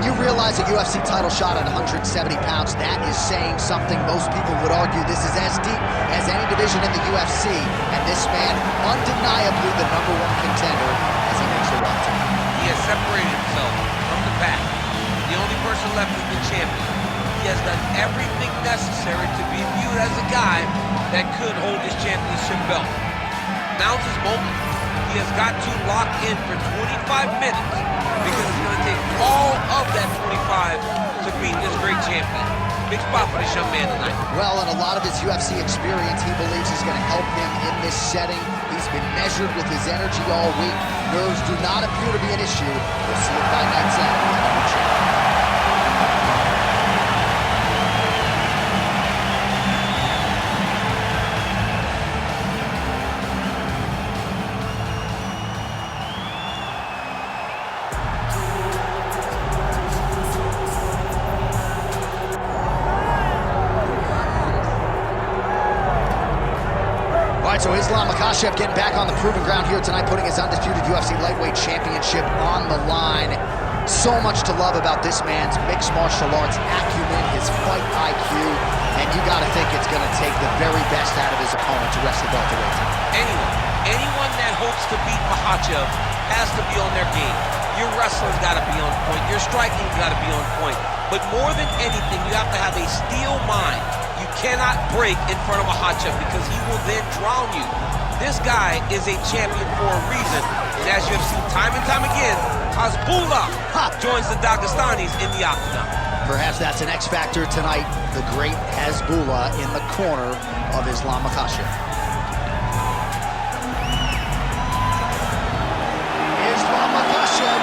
when you realize a UFC title shot at 170 pounds, that is saying something. Most people would argue this is as deep as any division in the UFC, and this man, undeniably the #1 contender as he makes a run tonight. He has separated himself from the pack. The only person left is the champion. He has done everything necessary to be viewed as a guy that could hold his championship belt. Now's his moment. He has got to lock in for 25 minutes because it's going to take all of that 25 to beat this great champion. Big spot for this young man tonight. Well, and a lot of his UFC experience he believes is going to help him in this setting. He's been measured with his energy all week. Nerves do not appear to be an issue. We'll see if by night's end we have a new champion. So Makhachev getting back on the proving ground here tonight, putting his undisputed UFC lightweight championship on the line. So much to love about this man's mixed martial arts acumen, his fight IQ, and you got to think it's going to take the very best out of his opponent to wrest the welterweight title. Anyone that hopes to beat Makhachev has to be on their game. Your wrestling's got to be on point. Your striking's got to be on point. But more than anything, you have to have a steel mind. You cannot break in front of Makhachev because he will then drown you. This guy is a champion for a reason. And as you have seen time and time again, Hasbullah joins the Dagestanis in the octagon. Perhaps that's an X factor tonight. The great Hasbullah in the corner of Islam Makhachev. Islam Makhachev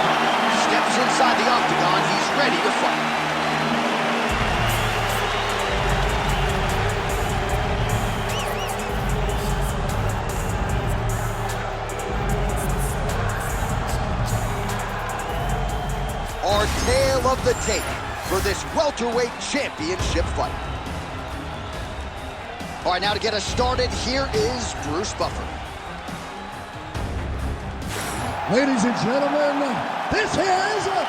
steps inside the octagon. He's ready to fight. Our tale of the tape for this welterweight championship fight. All right, now to get us started, here is Bruce Buffer. Ladies and gentlemen, this is the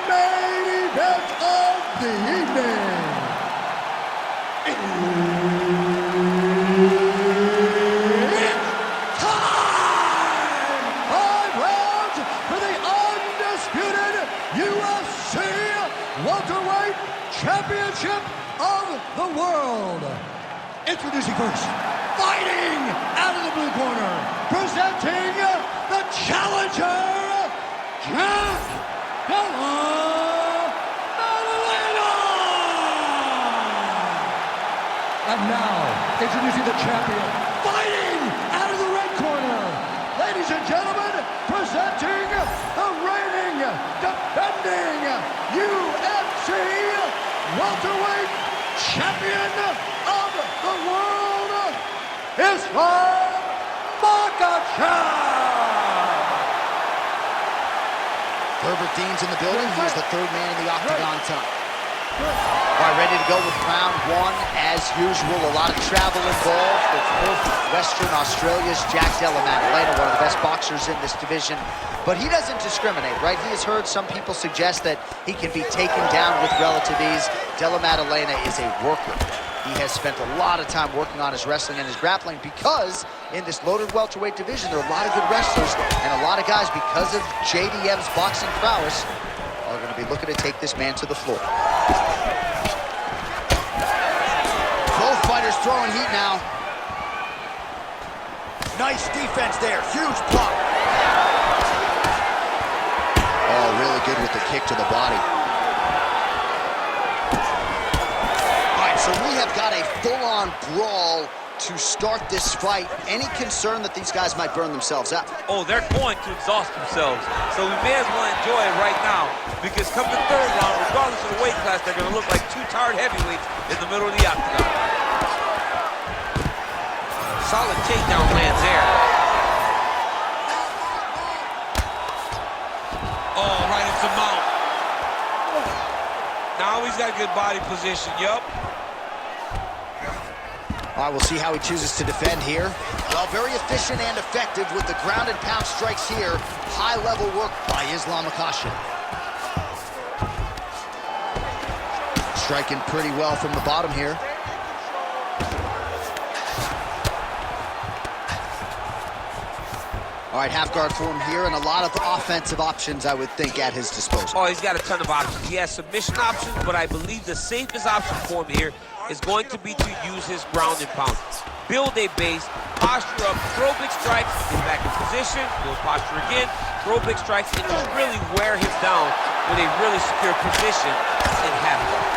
main event of the evening. It's time! 5 rounds for the undisputed UFC Welterweight Championship of the World. Introducing first, fighting out of the blue corner, presenting the challenger, Jack Della Maddalena. And now, introducing the champion, fighting out of the red corner. Ladies and gentlemen, presenting the reigning, defending UFC welterweight champion of the world, Islam Makhachev. Herbert Dean's in the building. He's the third man in the octagon tonight. All right, ready to go with round 1. As usual, a lot of travel involved with both Western Australia's Jack Della Maddalena, one of the best boxers in this division. But he doesn't discriminate, right? He has heard some people suggest that he can be taken down with relative ease. Della Maddalena is a worker. He has spent a lot of time working on his wrestling and his grappling because in this loaded welterweight division, there are a lot of good wrestlers and a lot of guys, because of JDM's boxing prowess, are going to be looking to take this man to the floor. Both fighters throwing heat now. Nice defense there. Huge block. Oh, really good with the kick to the body. So we have got a full-on brawl to start this fight. Any concern that these guys might burn themselves out? Oh, they're going to exhaust themselves. So we may as well enjoy it right now, because come the third round, regardless of the weight class, they're going to look like 2 tired heavyweights in the middle of the octagon. Solid takedown lands there. Oh, right into mount. Now he's got good body position, yup. All right, we'll see how he chooses to defend here. Well, very efficient and effective with the ground and pound strikes here. High-level work by Islam Makhachev. Striking pretty well from the bottom here. All right, half guard for him here, and a lot of offensive options, I would think, at his disposal. Oh, he's got a ton of options. He has submission options, but I believe the safest option for him here is going to be to use his ground and pound. Build a base, posture up, throw big strikes, get back in position, build posture again, throw big strikes, and just really wear him down with a really secure position in half guard.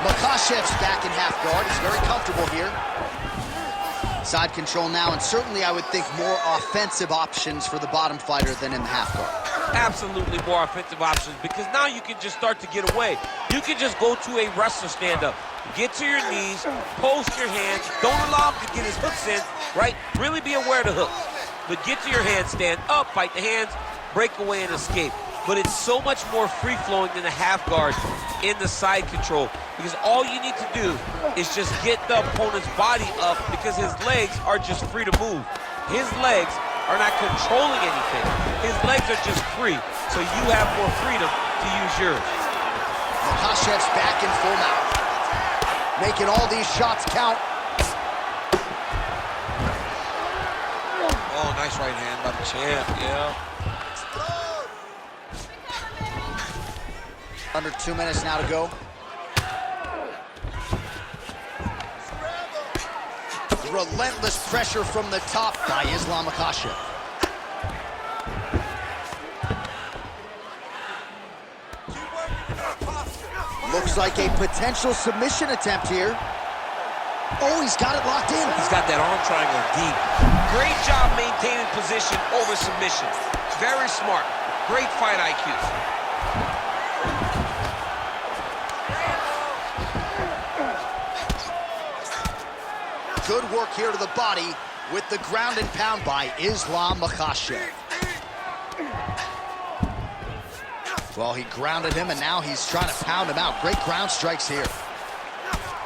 Makhachev's back in half guard. He's very comfortable here. Side control now, and certainly I would think more offensive options for the bottom fighter than in the half guard. Absolutely more offensive options, because now you can just start to get away. You can just go to a wrestler stand-up. Get to your knees, post your hands, don't allow him to get his hooks in, right? Really be aware of the hooks. But get to your hands, stand up, fight the hands, break away and escape. But it's so much more free-flowing than the half guard in the side control, because all you need to do is just get the opponent's body up, because his legs are just free to move. His legs are not controlling anything. His legs are just free, so you have more freedom to use yours. Makhachev's back in full mount, making all these shots count. Oh, nice right hand by the champ, yeah. Under 2 minutes now to go. Relentless pressure from the top by Islam Makhachev. Looks like a potential submission attempt here. Oh, he's got it locked in. He's got that arm triangle deep. Great job maintaining position over submission. Very smart. Great fight IQ. Good work here to the body with the ground and pound by Islam Makhachev. Well, he grounded him, and now he's trying to pound him out. Great ground strikes here.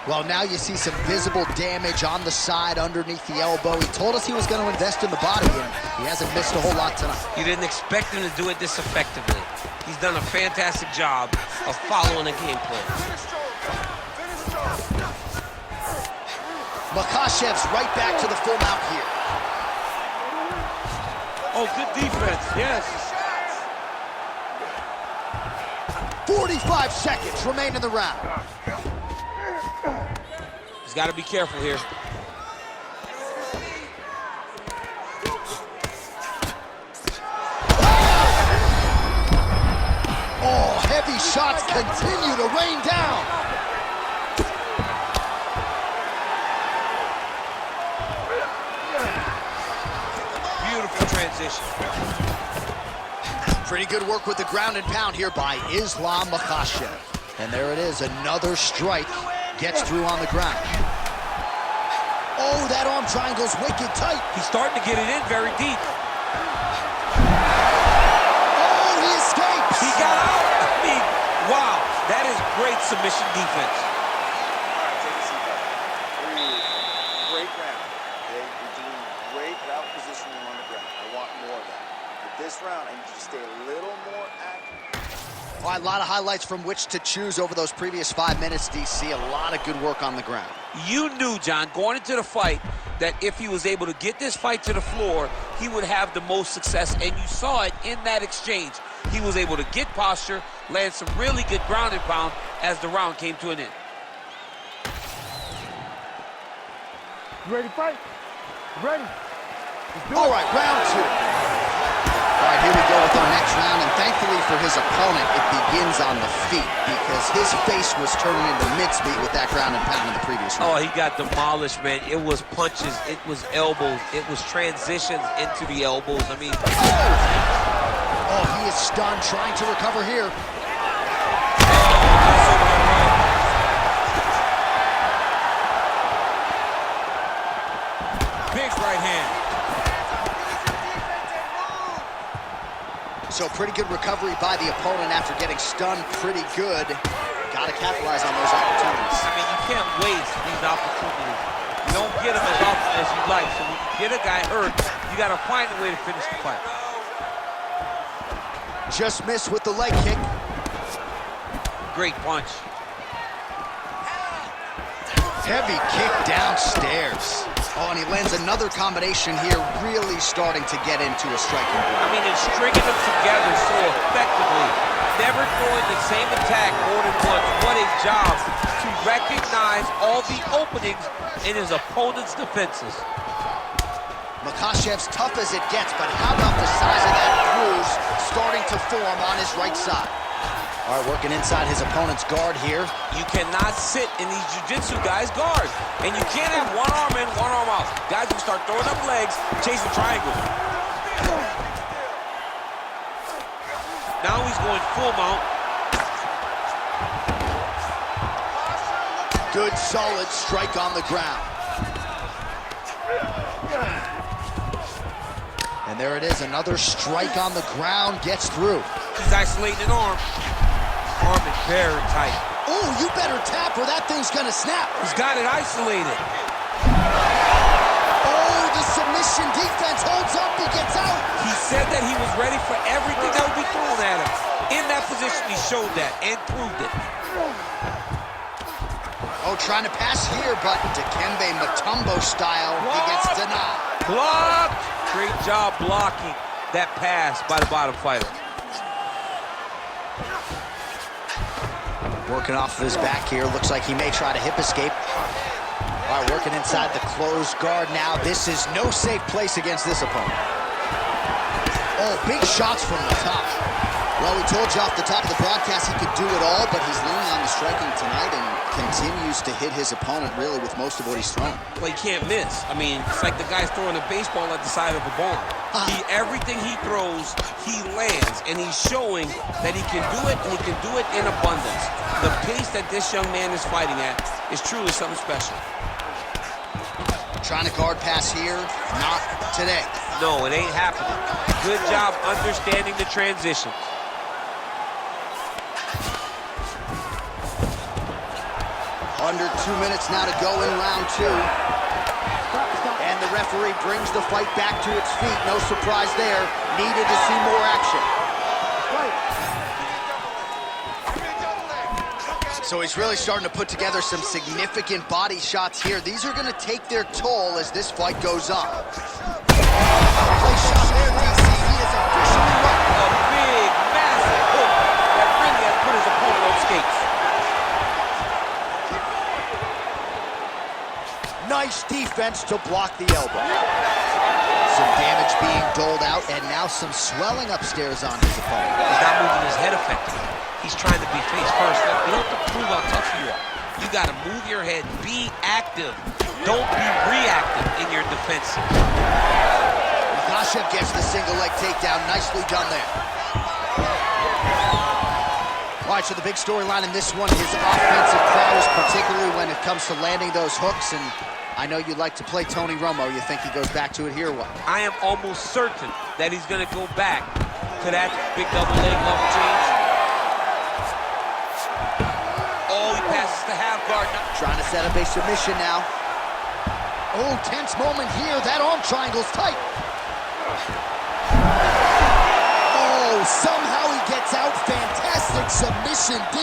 Well, now you see some visible damage on the side underneath the elbow. He told us he was going to invest in the body, and he hasn't missed a whole lot tonight. You didn't expect him to do it this effectively. He's done a fantastic job of following the game plan. Makhachev's right back to the full mount here. Oh, good defense, yes. 45 seconds remain in the round. He's got to be careful here. Oh, heavy shots continue to rain down. Transition. Pretty good work with the ground and pound here by Islam Makhachev. And there it is, another strike gets through on the ground. Oh, that arm triangle's wicked tight. He's starting to get it in very deep. Oh, he escapes. He got out. I mean, wow, that is great submission defense. Great round. You're doing great route positioning on the ground. I want more of that. But this round, I need you to stay a little more active. All right, a lot of highlights from which to choose over those previous 5 minutes, DC. A lot of good work on the ground. You knew, John, going into the fight, that if he was able to get this fight to the floor, he would have the most success, and you saw it in that exchange. He was able to get posture, land some really good ground and pound as the round came to an end. You ready to fight? Ready? All right, round two. All right, here we go with our next round, and thankfully for his opponent, it begins on the feet, because his face was turning into mincemeat with that ground and pound in the previous round. Oh, he got demolished, man. It was punches, it was elbows, it was transitions into the elbows. I mean... Oh, he is stunned, trying to recover here. Big right hand. So pretty good recovery by the opponent after getting stunned pretty good. Got to capitalize on those opportunities. I mean, you can't waste these opportunities. You don't get them as often as you like. So when you get a guy hurt, you got to find a way to finish the fight. Just missed with the leg kick. Great punch. Heavy kick downstairs. Oh, and he lands another combination here, really starting to get into a striking blow. I mean, it's stringing them together so effectively. Never throwing the same attack more than once. What a job to recognize all the openings in his opponent's defenses. Makhachev's tough as it gets, but how about the size of that bruise starting to form on his right side? All right, working inside his opponent's guard here. You cannot sit in these jiu-jitsu guys' guards. And you can't have one arm in, one arm out. Guys will start throwing up legs, chasing triangles. Now he's going full mount. Good, solid strike on the ground. And there it is, another strike on the ground, gets through. He's isolating an arm. Arm is very tight. Oh, you better tap or that thing's gonna snap. He's got it isolated. Oh, the submission defense holds up, he gets out. He said that he was ready for everything that would be thrown at him. In that position, he showed that and proved it. Oh, trying to pass here, but Dikembe Mutombo style, he gets denied. Blocked! Great job blocking that pass by the bottom fighter. Working off of his back here, looks like he may try to hip escape. All right, working inside the closed guard now. This is no safe place against this opponent. Oh, big shots from the top. Well, we told you off the top of the broadcast he could do it all, but he's leaning on the striking tonight and continues to hit his opponent really with most of what he's thrown. Well, he can't miss. I mean, it's like the guy's throwing a baseball at the side of a barn. Everything he throws, he lands, and he's showing that he can do it, and he can do it in abundance. The pace that this young man is fighting at is truly something special. Trying to guard pass here, not today. No, it ain't happening. Good job understanding the transitions. Under 2 minutes now to go in round two. And the referee brings the fight back to its feet. No surprise there. Needed to see more action. So he's really starting to put together some significant body shots here. These are going to take their toll as this fight goes on. Place shot there, DC. He is officially right. A big, massive hook that really has put his opponent on skates. Nice defense to block the elbow. Some damage being doled out, and now some swelling upstairs on his opponent. He's not moving his head effectively. He's trying to be face first. You don't have to prove how tough you are. You got to move your head. Be active. Don't be reactive in your defense. Makhachev gets the single leg takedown. Nicely done there. All right, so the big storyline in this one is offensive prowess, particularly when it comes to landing those hooks. And I know you like to play Tony Romo. You think he goes back to it here or what? I am almost certain that he's going to go back to that big double leg level change. Oh, he passes the half guard. Trying to set up a submission now. Oh, tense moment here. That arm triangle's tight. Oh, somehow he gets out. Fantastic submission, D.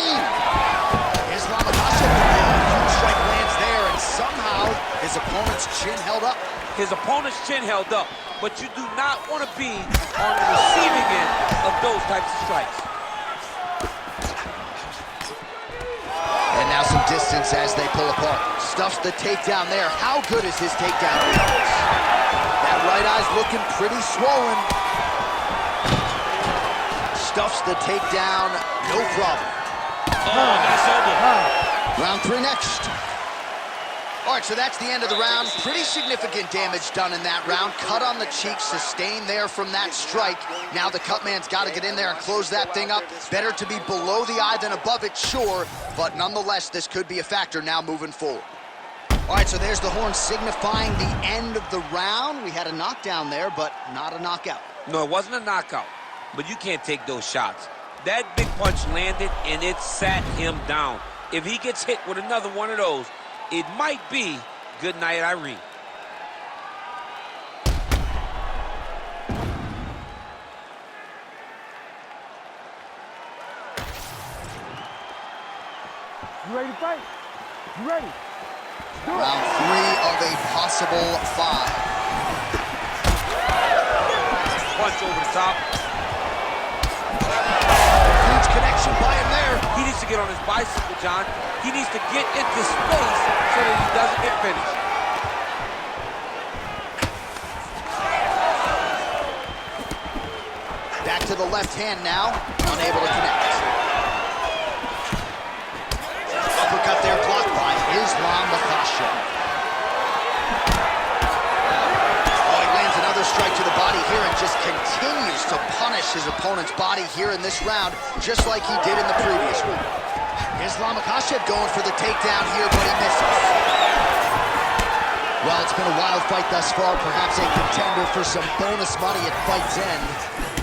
Islam Makhachev, huge strike lands there, and somehow his opponent's chin held up. His opponent's chin held up, but you do not want to be on the receiving end of those types of strikes. And now some distance as they pull apart. Stuffs the takedown there. How good is his takedown reflex? That right eye's looking pretty swollen. Stuffs the takedown, no problem. Oh, nice elbow. Round three next. All right, so that's the end of the round. Pretty significant damage done in that round. Cut on the cheek, sustained there from that strike. Now the cut man's got to get in there and close that thing up. Better to be below the eye than above it, sure. But nonetheless, this could be a factor now moving forward. All right, so there's the horn signifying the end of the round. We had a knockdown there, but not a knockout. No, it wasn't a knockout, but you can't take those shots. That big punch landed, and it sat him down. If he gets hit with another one of those, it might be good night, Irene. You ready to fight? You ready? Round 3 of a possible 5. Punch over the top. Huge connection by him there. He needs to get on his bicycle, John. He needs to get into space so that he doesn't get finished. Back to the left hand now, unable to connect. Uppercut there blocked by Makhachev. Oh, he lands another strike to the body here and just continues to punish his opponent's body here in this round, just like he did in the previous one. Makhachev going for the takedown here, but he misses. Well, it's been a wild fight thus far, perhaps a contender for some bonus money at fight's end.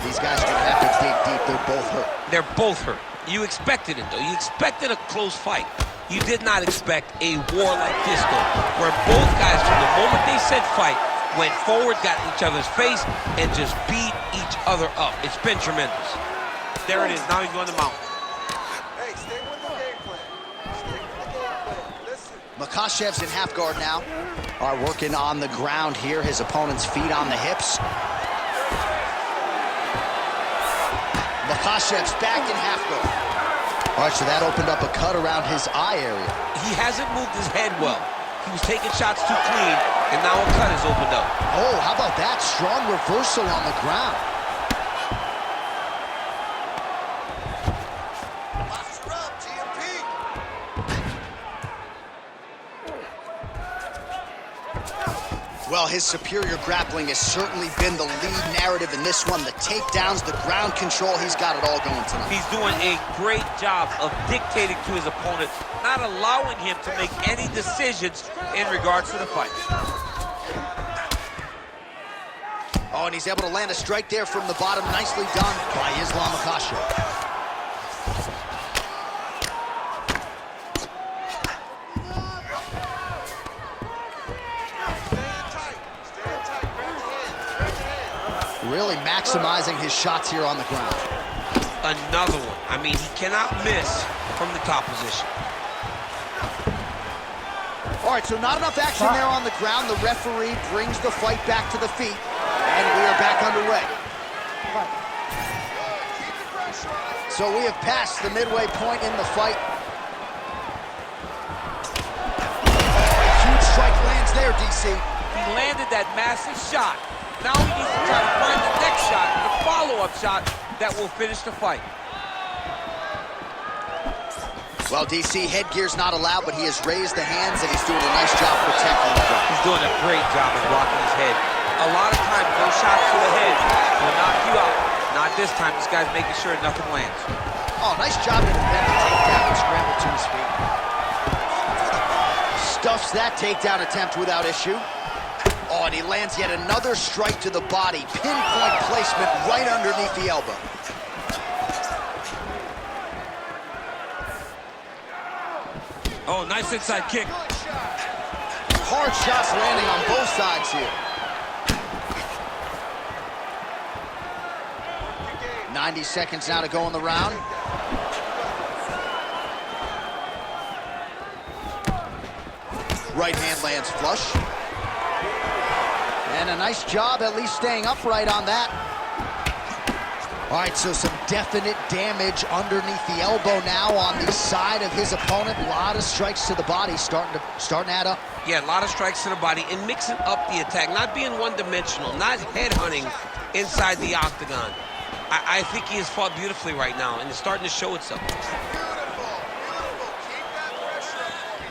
These guys are going to have to dig deep. They're both hurt. They're both hurt. You expected it, though. You expected a close fight. You did not expect a war like this, though, where both guys, from the moment they said fight, went forward, got in each other's face, and just beat each other up. It's been tremendous. There it is. Now he's going to mount. Hey, stay with the game plan. Stay with the game plan. Listen. Makhachev's in half guard now. Are working on the ground here. His opponent's feet on the hips. Makhachev's back in half guard. All right, so that opened up a cut around his eye area. He hasn't moved his head well. He was taking shots too clean, and now a cut has opened up. Oh, how about that? Strong reversal on the ground. Posture up, TMP. Well, his superior grappling has certainly been the lead narrative in this one. The takedowns, the ground control, he's got it all going tonight. He's doing a great job of dictating to his opponent, not allowing him to make any decisions in regards to the fight. Oh, and he's able to land a strike there from the bottom. Nicely done by Makhachev. Really maximizing his shots here on the ground. Another one. I mean, he cannot miss from the top position. All right, so not enough action there on the ground. The referee brings the fight back to the feet, and we are back underway. So we have passed the midway point in the fight. Huge strike lands there, DC. He landed that massive shot. Now he needs to try to find the next shot, the follow-up shot that will finish the fight. Well, DC, headgear's not allowed, but he has raised the hands, and he's doing a nice job protecting the front. He's doing a great job of blocking his head. A lot of times, those shots to the head will knock you out. Not this time. This guy's making sure nothing lands. Oh, nice job to defend the takedown and scramble to his feet. Stuffs that takedown attempt without issue. Oh, and he lands yet another strike to the body. Pinpoint placement right underneath the elbow. Oh, nice inside kick. Hard shots landing on both sides here. 90 seconds now to go in the round. Right hand lands flush. And a nice job at least staying upright on that. All right, so some definite damage underneath the elbow now on the side of his opponent. A lot of strikes to the body starting to add up. Yeah, a lot of strikes to the body and mixing up the attack, not being one-dimensional, not head-hunting inside the octagon. I think he has fought beautifully right now, and it's starting to show itself. Beautiful, beautiful. Keep that pressure up for me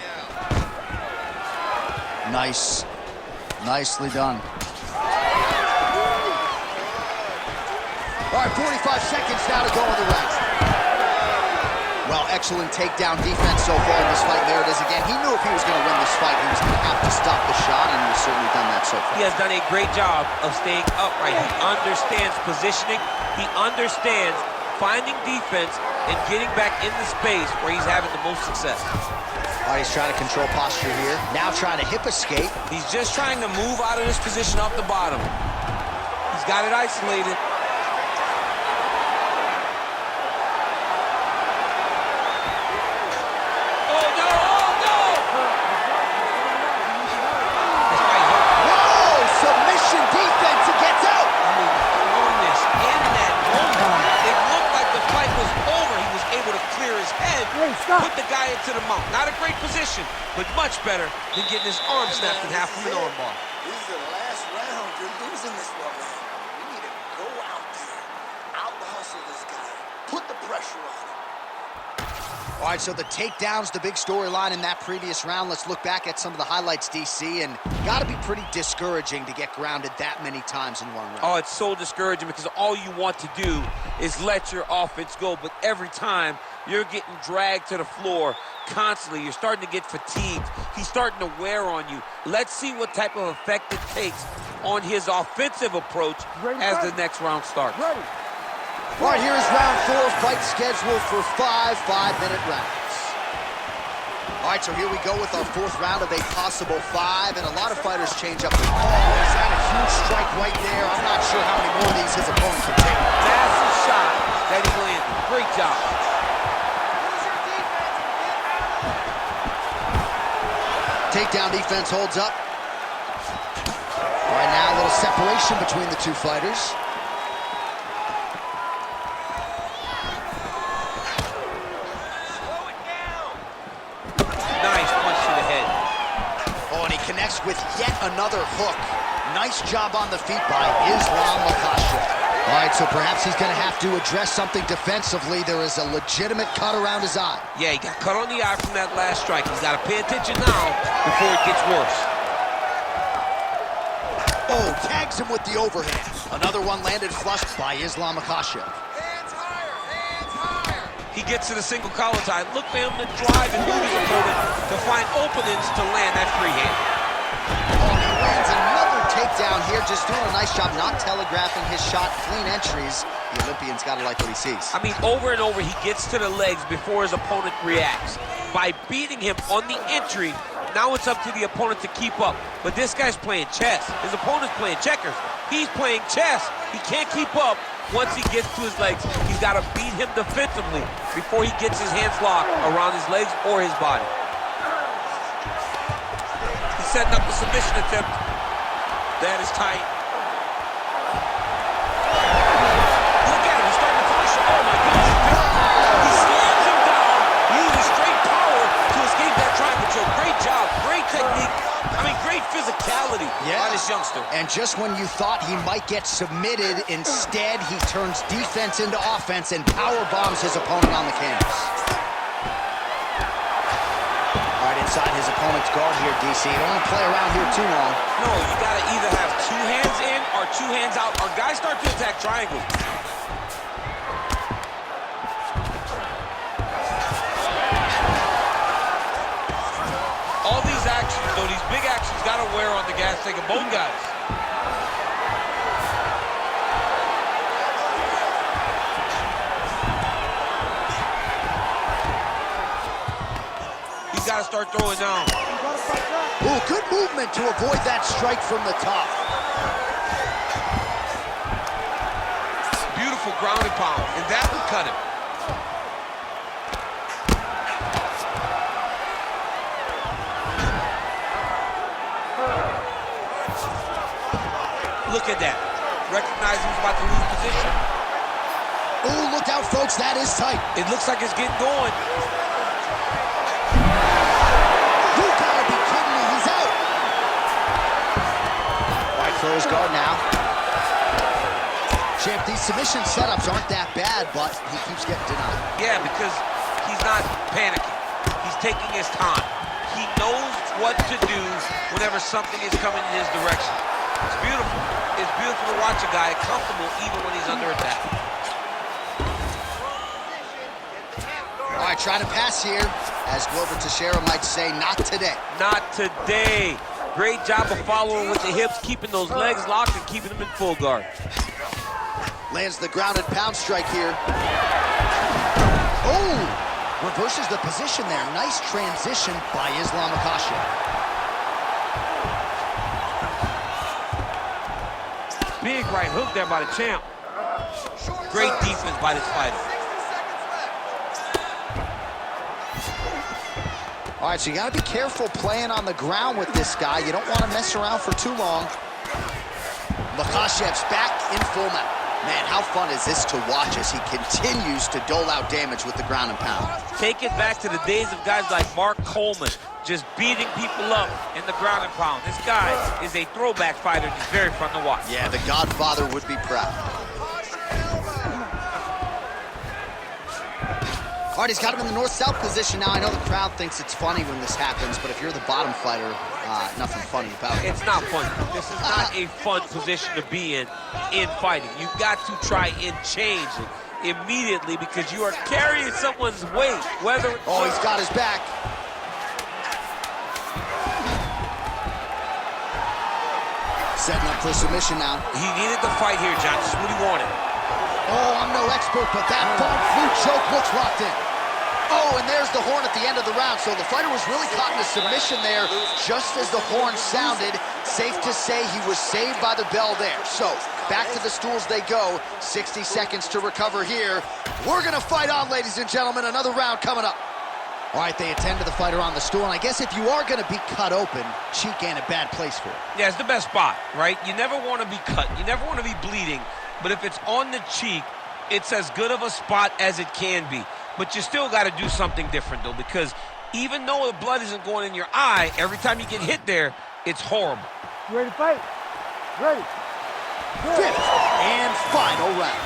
now. Nice. Nicely done. All right, 45 seconds now to go in the round. Well, excellent takedown defense so far in this fight. There it is again. He knew if he was going to win this fight, he was going to have to stop the shot, and he's certainly done that so far. He has done a great job of staying upright. He understands positioning. He understands finding defense and getting back in the space where he's having the most success. All right, he's trying to control posture here. Now trying to hip escape. He's just trying to move out of this position off the bottom. He's got it isolated. Oh, to the mount. Not a great position, but much better than getting his arm snapped in half from an armbar. This is the last round. You're losing this one, man. You need to go out there, out-hustle this guy, put the pressure on him. All right, so the takedown's the big storyline in that previous round. Let's look back at some of the highlights, DC, and got to be pretty discouraging to get grounded that many times in one round. Oh, it's so discouraging because all you want to do is let your offense go, but every time you're getting dragged to the floor constantly. You're starting to get fatigued. He's starting to wear on you. Let's see what type of effect it takes on his offensive approach as the next round starts. All right, here's round 4, fight scheduled for 5 5-minute rounds. All right, so here we go with our 4th round of a possible 5, and a lot of fighters change up the call. Is that a huge strike right there? I'm not sure how many more of these his opponent can take. Massive shot that he landed. Great job. Takedown defense holds up. All right, now a little separation between the two fighters. Connects with yet another hook. Nice job on the feet by Makhachev. All right, so perhaps he's going to have to address something defensively. There is a legitimate cut around his eye. Yeah, he got cut on the eye from that last strike. He's got to pay attention now before it gets worse. Oh, tags him with the overhand. Another one landed flush by Makhachev. He gets to the single collar tie. Look for him to drive and move his opponent to find openings to land that free hand. Oh, he lands another takedown here, just doing a nice job not telegraphing his shot. Clean entries. The Olympian's got to like what he sees. I mean, over and over, he gets to the legs before his opponent reacts. By beating him on the entry, now it's up to the opponent to keep up. But this guy's playing chess. His opponent's playing checkers. He's playing chess. He can't keep up. Once he gets to his legs, he's got to beat him defensively before he gets his hands locked around his legs or his body. He's setting up the submission attempt. That is tight. Look at him, he's starting to finish him. Oh my goodness. He slams him down, uses straight power to escape that triangle choke. Great job, great technique. I mean, great physicality by this youngster. And just when you thought he might get submitted, instead he turns defense into offense and power bombs his opponent on the canvas. All right, inside his opponent's guard here, DC. You don't want to play around here too long. No, you got to either have 2 hands in or 2 hands out, or guys start to attack triangles. All these actions, though, these big actions got to wear on the gas tank of both guys. He's got to start throwing down. Ooh, good movement to avoid that strike from the top. Beautiful ground and pound, and that would cut him. Look at that. Recognize he was about to lose position. Ooh, look out, folks. That is tight. It looks like it's getting going. You gotta be kidding me. He's out. All right, throw his guard now. Champ, these submission setups aren't that bad, but he keeps getting denied. Yeah, because he's not panicking. He's taking his time. He knows what to do whenever something is coming in his direction. It's beautiful. It's beautiful to watch a guy comfortable even when he's under attack. All right, try to pass here. As Glover Teixeira might say, not today. Not today. Great job of following with the hips, keeping those legs locked and keeping them in full guard. Lands the grounded pound strike here. Oh! Reverses the position there. Nice transition by Makhachev. Big right hook there by the champ. Great defense by this fighter. All right, so you got to be careful playing on the ground with this guy. You don't want to mess around for too long. Makhachev's back in full mount. Man, how fun is this to watch as he continues to dole out damage with the ground and pound? Take it back to the days of guys like Mark Coleman, just beating people up in the ground and pound. This guy is a throwback fighter, and he's very fun to watch. Yeah, the Godfather would be proud. All right, he's got him in the north-south position now. I know the crowd thinks it's funny when this happens, but if you're the bottom fighter, nothing funny about it. It's not funny. This is not a fun position to be in fighting. You've got to try and change it immediately because you are carrying someone's weight, whether... Oh, he's got his back. Setting up for submission now. He needed the fight here, John. This is what he wanted. Oh, I'm no expert, but that front flute choke looks locked in. Oh, and there's the horn at the end of the round. So the fighter was really caught in a submission there just as the horn sounded. Safe to say he was saved by the bell there. So back to the stools they go. 60 seconds to recover here. We're going to fight on, ladies and gentlemen. Another round coming up. All right, they attend to the fighter on the stool, and I guess if you are going to be cut open, cheek ain't a bad place for it. Yeah, it's the best spot, right? You never want to be cut. You never want to be bleeding. But if it's on the cheek, it's as good of a spot as it can be. But you still got to do something different, though, because even though the blood isn't going in your eye, every time you get hit there, it's horrible. You ready to fight? Ready. Fifth and final round.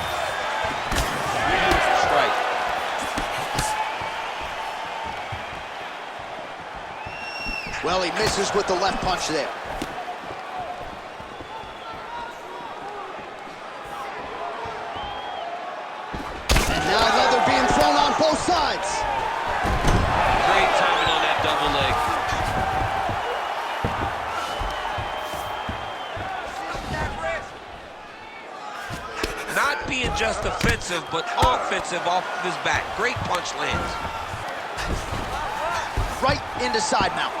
Beautiful strike. Well, he misses with the left punch there. And now leather being thrown on both sides. Great timing on that double leg. Not being just offensive, but offensive off of his back. Great punch lands. Right into side mount.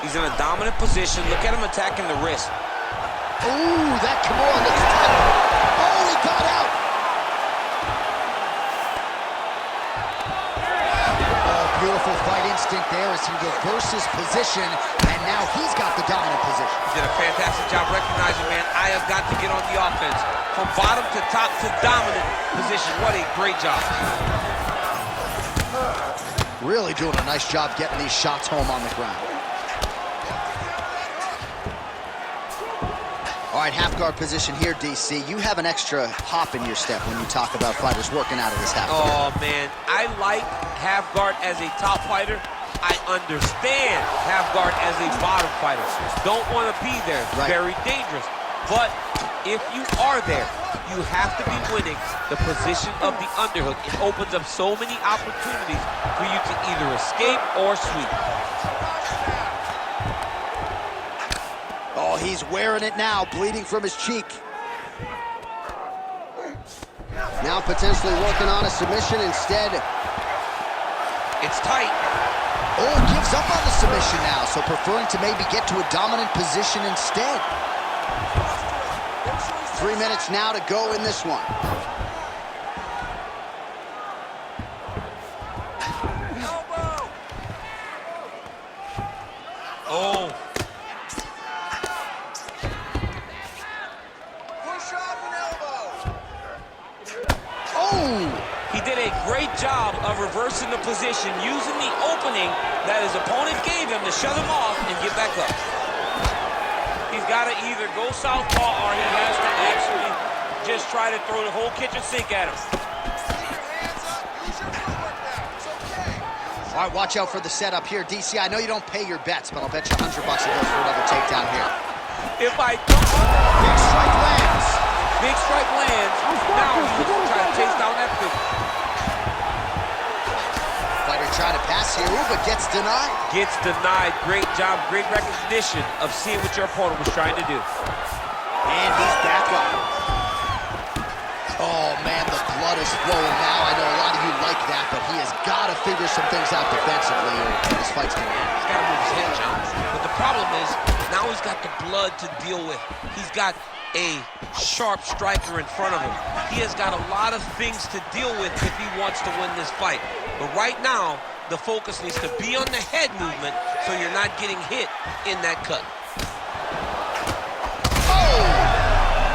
He's in a dominant position. Look at him attacking the wrist. Ooh, that Kimura looks tight. Oh, he got out. Oh, beautiful fight instinct there as he reverses position, and now he's got the dominant position. He did a fantastic job recognizing, man, I have got to get on the offense. From bottom to top to dominant position. What a great job. Really doing a nice job getting these shots home on the ground. All right, half guard position here, DC. You have an extra hop in your step when you talk about fighters working out of this half guard. Oh, man, I like half guard as a top fighter. I understand half guard as a bottom fighter. Don't want to be there. Right. Very dangerous. But if you are there, you have to be winning the position of the underhook. It opens up so many opportunities for you to either escape or sweep. Oh, he's wearing it now, bleeding from his cheek. Now potentially working on a submission instead. It's tight. Oh, gives up on the submission now, so preferring to maybe get to a dominant position instead. 3 minutes now to go in this one. Oh. He did a great job of reversing the position, using the opening that his opponent gave him to shut him off and get back up. He's got to either go southpaw or he has to actually just try to throw the whole kitchen sink at him. All right, watch out for the setup here. DC, I know you don't pay your bets, but I'll bet you $100 it goes for another takedown here. If I don't... Big strike lands. Big strike lands. Now he's trying to chase down that foot. Fighter trying to pass here, but gets denied. Gets denied. Great job, great recognition of seeing what your opponent was trying to do. And he's back up. Oh, man, the blood is flowing now. I know a lot of you like that, but he has got to figure some things out defensively, or this fight's going to end. He's got to move his head, John. But the problem is, now he's got the blood to deal with. He's got a sharp striker in front of him. He has got a lot of things to deal with if he wants to win this fight. But right now, the focus needs to be on the head movement so you're not getting hit in that cut. Oh!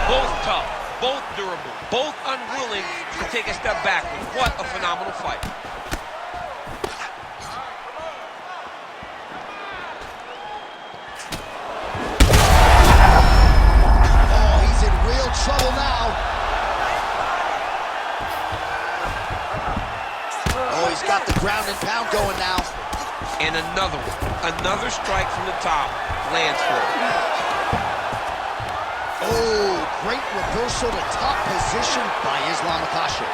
Both tough. Both durable, both unwilling to take a step backward. What a phenomenal fight. Oh, he's in real trouble now. Oh, he's got the ground and pound going now. And another one. Another strike from the top. Lands for it. Oh, great reversal to top position by Makhachev.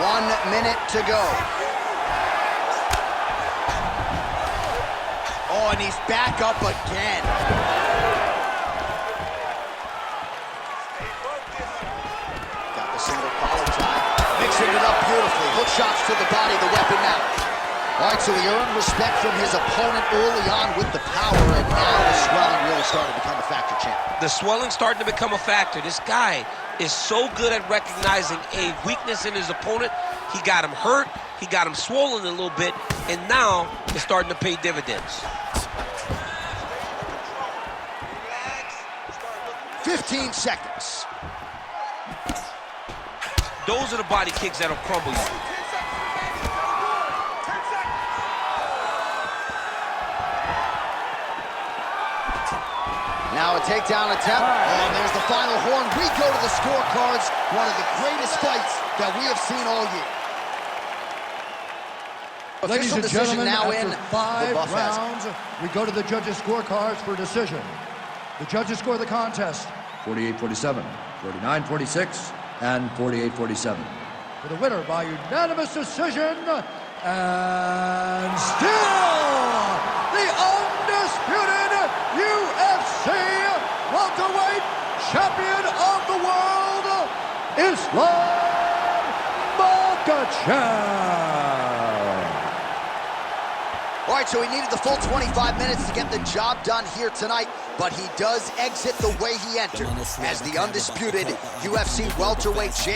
1 minute to go. Oh, and he's back up again. Got the single collar tie. Mixing it up beautifully. Hook shots to the body, the weapon now. All right, so he earned respect from his opponent early on with the power, and now the swelling really started to become a factor, champ. The swelling starting to become a factor. This guy is so good at recognizing a weakness in his opponent. He got him hurt, he got him swollen a little bit, and now it's starting to pay dividends. 15 seconds. Those are the body kicks that'll crumble you. Now a takedown attempt. Oh, and there's the final horn. We go to the scorecards. One of the greatest fights that we have seen all year. Ladies Official and decision gentlemen, now after in 5 the buff has. rounds, we go to the judges' scorecards for decision. The judges score the contest 48-47, 49-46, and 48-47. For the winner by unanimous decision, and still the undisputed UFC welterweight champion of the world, Makhachev. All right, so he needed the full 25 minutes to get the job done here tonight, but he does exit the way he entered as the undisputed UFC welterweight champion.